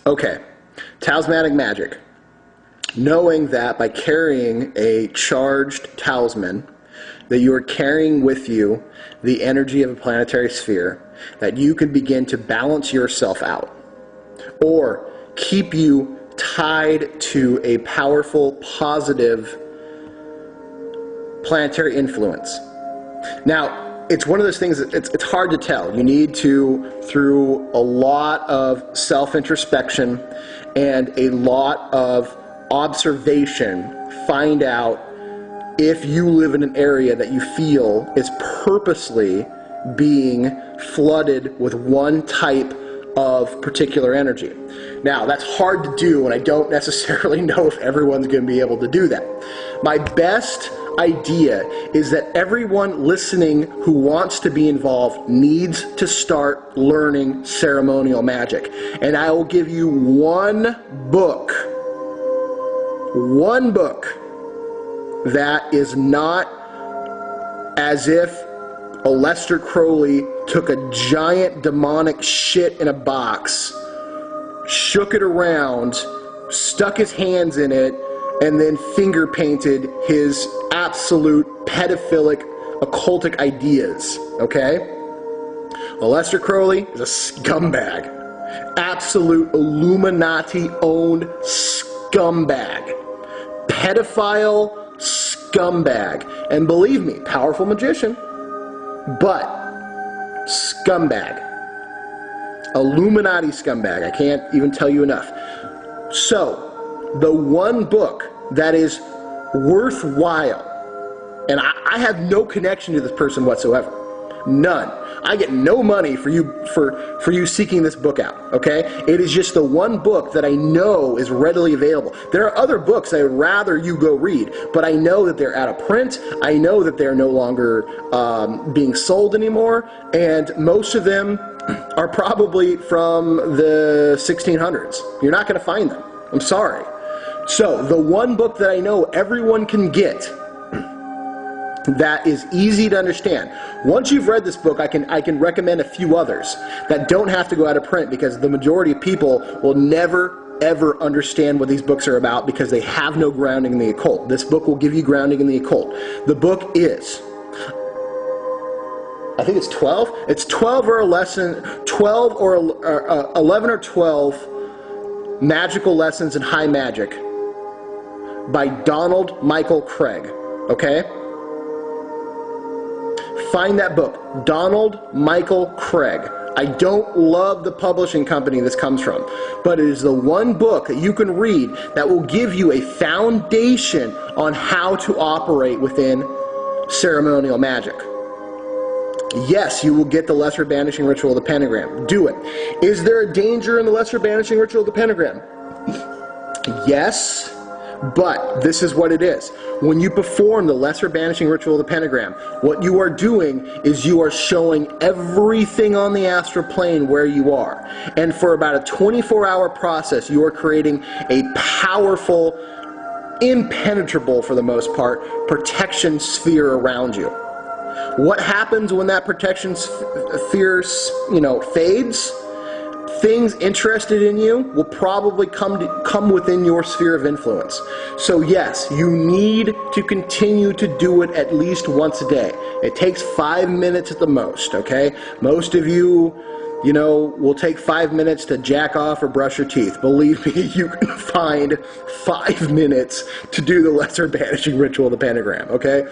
Okay, talismanic magic. Knowing that by carrying a charged talisman, that you are carrying with you the energy of a planetary sphere, that you can begin to balance yourself out, or keep you tied to a powerful, positive planetary influence. Now, it's one of those things that it's hard to tell. You need to, through a lot of self-introspection and a lot of observation, find out if you live in an area that you feel is purposely being flooded with one type of particular energy. Now, that's hard to do, and I don't necessarily know if everyone's going to be able to do that. My best idea is that everyone listening who wants to be involved needs to start learning ceremonial magic. And I will give you one book that is not as if Aleister Crowley took a giant demonic shit in a box, shook it around, stuck his hands in it, and then finger painted his absolute pedophilic occultic ideas, okay? Aleister Crowley is a scumbag. Absolute Illuminati-owned scumbag. Pedophile scumbag. And believe me, powerful magician, but scumbag. Illuminati scumbag. I can't even tell you enough. So, the one book that is worthwhile, and I have no connection to this person whatsoever. None. I get no money for you seeking this book out, okay? It is just the one book that I know is readily available. There are other books I would rather you go read, but I know that they're out of print. I know that they're no longer being sold anymore, and most of them are probably from the 1600s. You're not going to find them. I'm sorry. So, the one book that I know everyone can get that is easy to understand. Once you've read this book, I can recommend a few others that don't have to go out of print, because the majority of people will never, ever understand what these books are about because they have no grounding in the occult. This book will give you grounding in the occult. The book is, I think it's 12. It's 12 or 11 or 12 magical lessons in high magic by Donald Michael Craig. Okay? Find that book, Donald Michael Craig. I don't love the publishing company this comes from, but it is the one book that you can read that will give you a foundation on how to operate within ceremonial magic. Yes, you will get the Lesser Banishing Ritual of the Pentagram. Do it. Is there a danger in the Lesser Banishing Ritual of the Pentagram? Yes, but this is what it is. When you perform the Lesser Banishing Ritual of the Pentagram, what you are doing is you are showing everything on the astral plane where you are. And for about a 24-hour process, you are creating a powerful, impenetrable for the most part, protection sphere around you. What happens when that protection sphere, fades? Things interested in you will probably come within your sphere of influence. So yes, you need to continue to do it at least once a day. It takes 5 minutes at the most, okay? Most of you, will take 5 minutes to jack off or brush your teeth. Believe me, you can find 5 minutes to do the Lesser Banishing Ritual of the Pentagram, okay?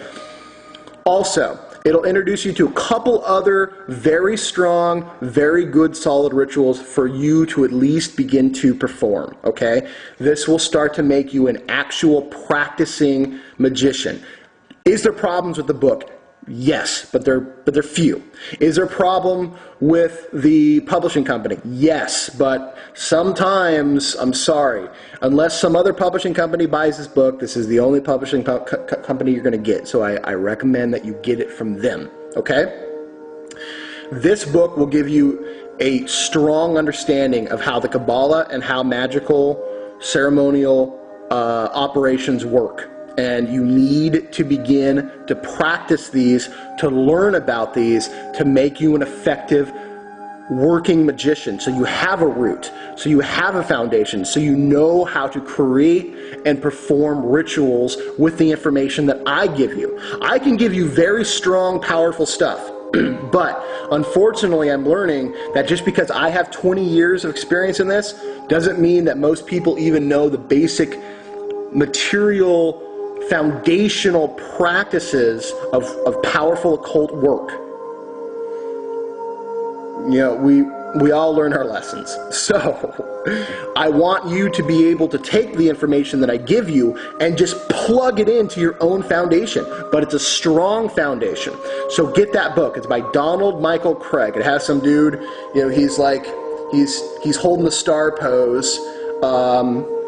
Also, it'll introduce you to a couple other very strong, very good, solid rituals for you to at least begin to perform, okay? This will start to make you an actual practicing magician. Is there problems with the book? Yes, but they're few. Is there a problem with the publishing company? Yes, but sometimes, I'm sorry, unless some other publishing company buys this book, this is the only publishing company you're going to get. So I recommend that you get it from them, okay? This book will give you a strong understanding of how the Kabbalah and how magical ceremonial operations work. And you need to begin to practice these, to learn about these, to make you an effective working magician, so you have a root, so you have a foundation, so you know how to create and perform rituals with the information that I give you. I can give you very strong, powerful stuff, but unfortunately I'm learning that just because I have 20 years of experience in this doesn't mean that most people even know the basic material foundational practices of powerful occult work. You know, we all learn our lessons. So I want you to be able to take the information that I give you and just plug it into your own foundation. But it's a strong foundation. So get that book. It's by Donald Michael Craig. It has some dude, you know, he's like, he's holding the star pose,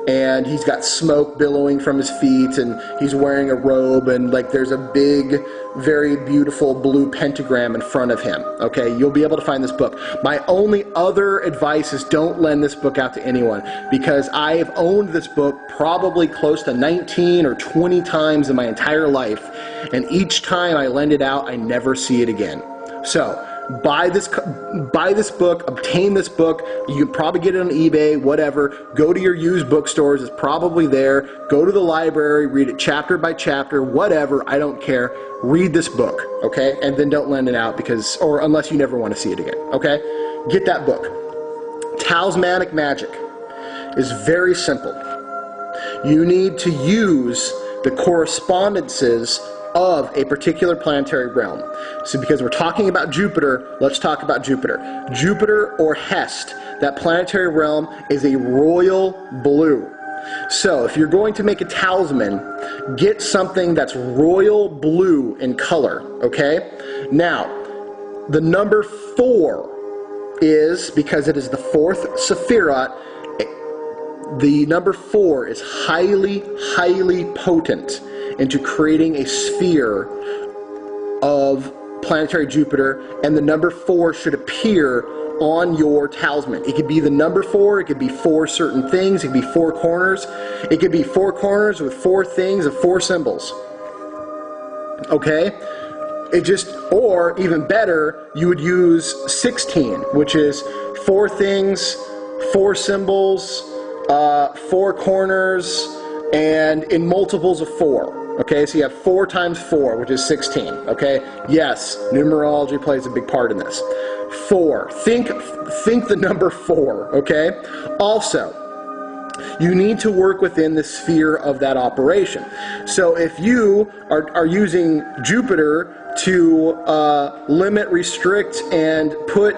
and he's got smoke billowing from his feet, and he's wearing a robe, and like there's a big, very beautiful blue pentagram in front of him. Okay, you'll be able to find this book. My only other advice is don't lend this book out to anyone, because I have owned this book probably close to 19 or 20 times in my entire life, and each time I lend it out, I never see it again. So buy this book, obtain this book. You can probably get it on eBay, whatever. Go to your used bookstores, it's probably there. Go to the library, read it chapter by chapter, whatever, I don't care. Read this book, okay? And then don't lend it out, because, or unless you never want to see it again, okay? Get that book. Talismanic Magic is very simple. You need to use the correspondences of a particular planetary realm. So because we're talking about Jupiter, let's talk about Jupiter. Jupiter, or Hest, that planetary realm, is a royal blue. So if you're going to make a talisman, get something that's royal blue in color, okay? Now, the number 4 is, because it is the 4th Sephiroth, the number 4 is highly, highly potent into creating a sphere of planetary Jupiter, and the number 4 should appear on your talisman. It could be the number 4, it could be 4 certain things, it could be 4 corners, it could be 4 corners with 4 things of 4 symbols. Okay? It just, or even better, you would use 16, which is 4 things, 4 symbols, 4 corners, and in multiples of 4. Okay, so you have 4 times 4, which is 16. Okay, yes, numerology plays a big part in this. 4. Think the number 4. Okay. Also, you need to work within the sphere of that operation. So if you are using Jupiter to limit, restrict, and put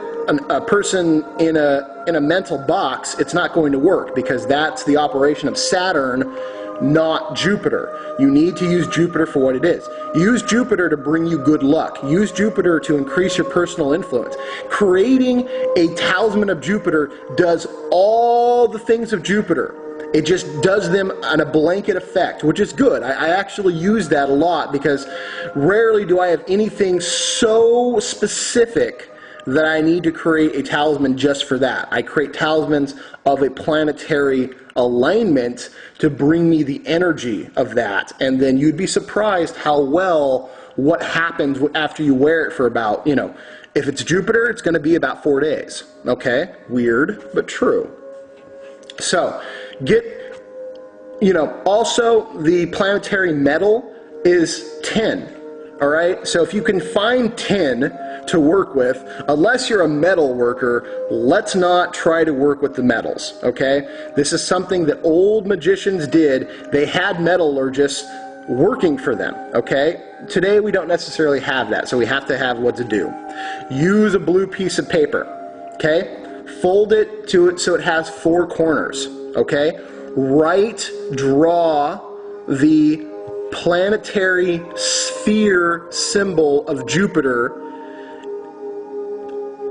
a person in a mental box, it's not going to work, because that's the operation of Saturn, not Jupiter. You need to use Jupiter for what it is. Use Jupiter to bring you good luck. Use Jupiter to increase your personal influence. Creating a talisman of Jupiter does all the things of Jupiter. It just does them on a blanket effect, which is good. I actually use that a lot, because rarely do I have anything so specific that I need to create a talisman just for that. I create talismans of a planetary alignment to bring me the energy of that. And then you'd be surprised how well what happens after you wear it for about, you know, if it's Jupiter, it's going to be about 4 days. Okay? Weird, but true. So, get, you know, also the planetary metal is tin. Alright, so if you can find tin to work with, unless you're a metal worker, let's not try to work with the metals, okay? This is something that old magicians did. They had metallurgists working for them, okay? Today we don't necessarily have that, so we have to have what to do. Use a blue piece of paper, okay? Fold it so it has 4 corners, okay? Draw the planetary sphere symbol of Jupiter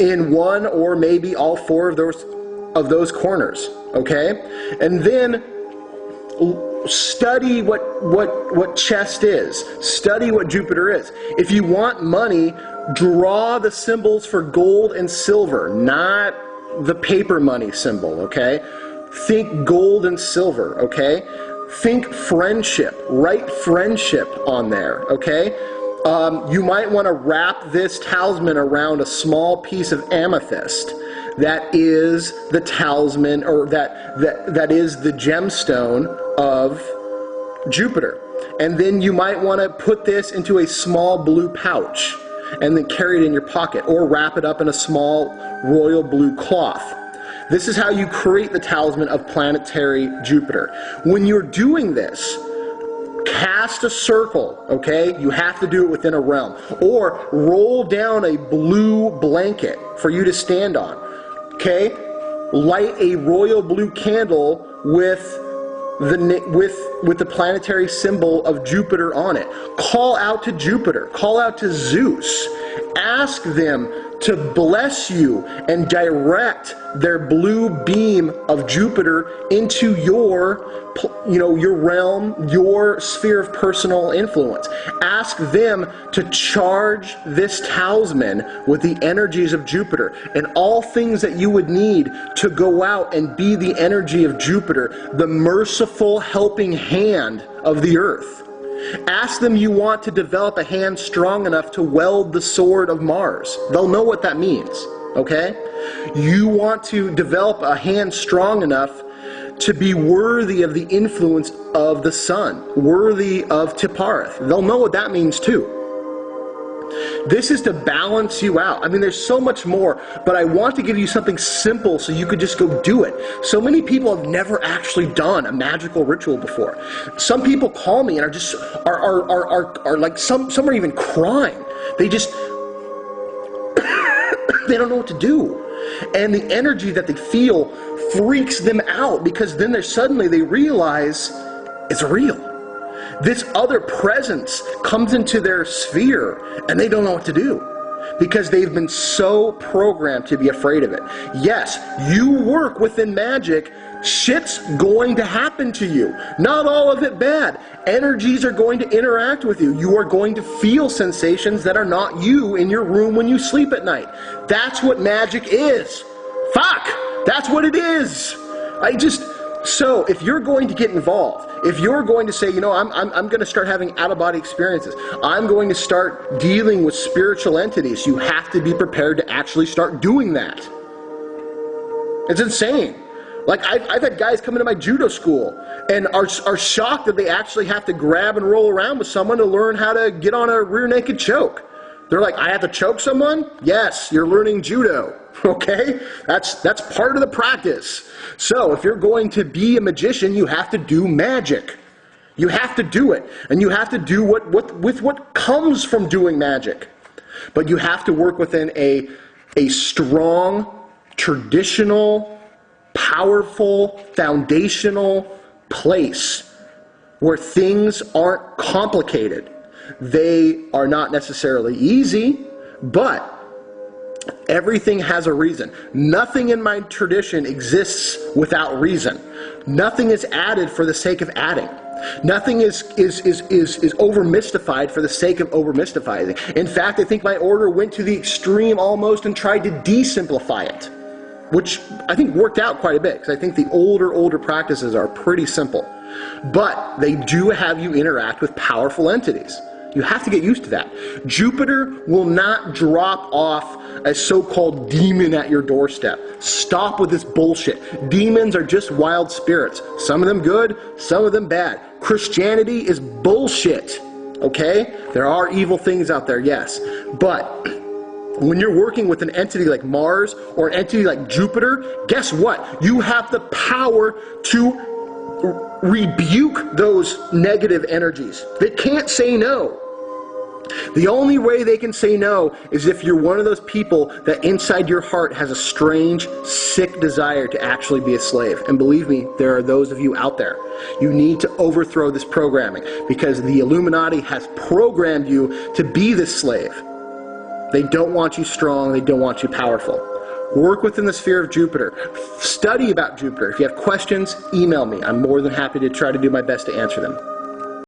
in 1 or maybe all 4 of those corners, okay? And then study what chest is. Study what Jupiter is. If you want money, draw the symbols for gold and silver, not the paper money symbol, okay? Think gold and silver, okay? Think friendship. Write friendship on there, okay? You might want to wrap this talisman around a small piece of amethyst that is the talisman, or that is the gemstone of Jupiter. And then you might want to put this into a small blue pouch and then carry it in your pocket, or wrap it up in a small royal blue cloth. This is how you create the talisman of planetary Jupiter. When you're doing this, cast a circle, okay? You have to do it within a realm. Or roll down a blue blanket for you to stand on, okay? Light a royal blue candle with the planetary symbol of Jupiter on it. Call out to Jupiter. Call out to Zeus. Ask them to bless you and direct their blue beam of Jupiter into your, your realm, your sphere of personal influence. Ask them to charge this talisman with the energies of Jupiter and all things that you would need to go out and be the energy of Jupiter, the merciful helping hand of the earth. Ask them you want to develop a hand strong enough to weld the sword of Mars. They'll know what that means, okay? You want to develop a hand strong enough to be worthy of the influence of the sun, worthy of Tiparath. They'll know what that means too. This is to balance you out. I mean, there's so much more, but I want to give you something simple so you could just go do it. So many people have never actually done a magical ritual before. Some people call me and are just, are like, some are even crying. They just, they don't know what to do. And the energy that they feel freaks them out, because then suddenly they realize it's real. This other presence comes into their sphere and they don't know what to do because they've been so programmed to be afraid of it. Yes, you work within magic. Shit's going to happen to you. Not all of it bad. Energies are going to interact with you. You are going to feel sensations that are not you in your room when you sleep at night. That's what magic is. Fuck! That's what it is. So if you're going to get involved, if you're going to say, I'm going to start having out-of-body experiences, I'm going to start dealing with spiritual entities, you have to be prepared to actually start doing that. It's insane. Like, I've had guys come into my judo school and are shocked that they actually have to grab and roll around with someone to learn how to get on a rear naked choke. They're like, I have to choke someone? Yes, you're learning judo. Okay? That's part of the practice. So if you're going to be a magician, you have to do magic. You have to do it. And you have to do what comes from doing magic. But you have to work within a strong, traditional, powerful, foundational place where things aren't complicated. They are not necessarily easy, but everything has a reason. Nothing in my tradition exists without reason. Nothing is added for the sake of adding. Nothing is over-mystified for the sake of over-mystifying. In fact, I think my order went to the extreme almost and tried to de-simplify it, which I think worked out quite a bit, because I think the older practices are pretty simple. But they do have you interact with powerful entities. You have to get used to that. Jupiter will not drop off a so-called demon at your doorstep. Stop with this bullshit. Demons are just wild spirits. Some of them good, some of them bad. Christianity is bullshit. Okay? There are evil things out there, yes. But when you're working with an entity like Mars or an entity like Jupiter, guess what? You have the power to rebuke those negative energies. They can't say no. The only way they can say no is if you're one of those people that inside your heart has a strange, sick desire to actually be a slave. And believe me, there are those of you out there. You need to overthrow this programming, because the Illuminati has programmed you to be this slave. They don't want you strong. They don't want you powerful. Work within the sphere of Jupiter. Study about Jupiter. If you have questions, email me. I'm more than happy to try to do my best to answer them.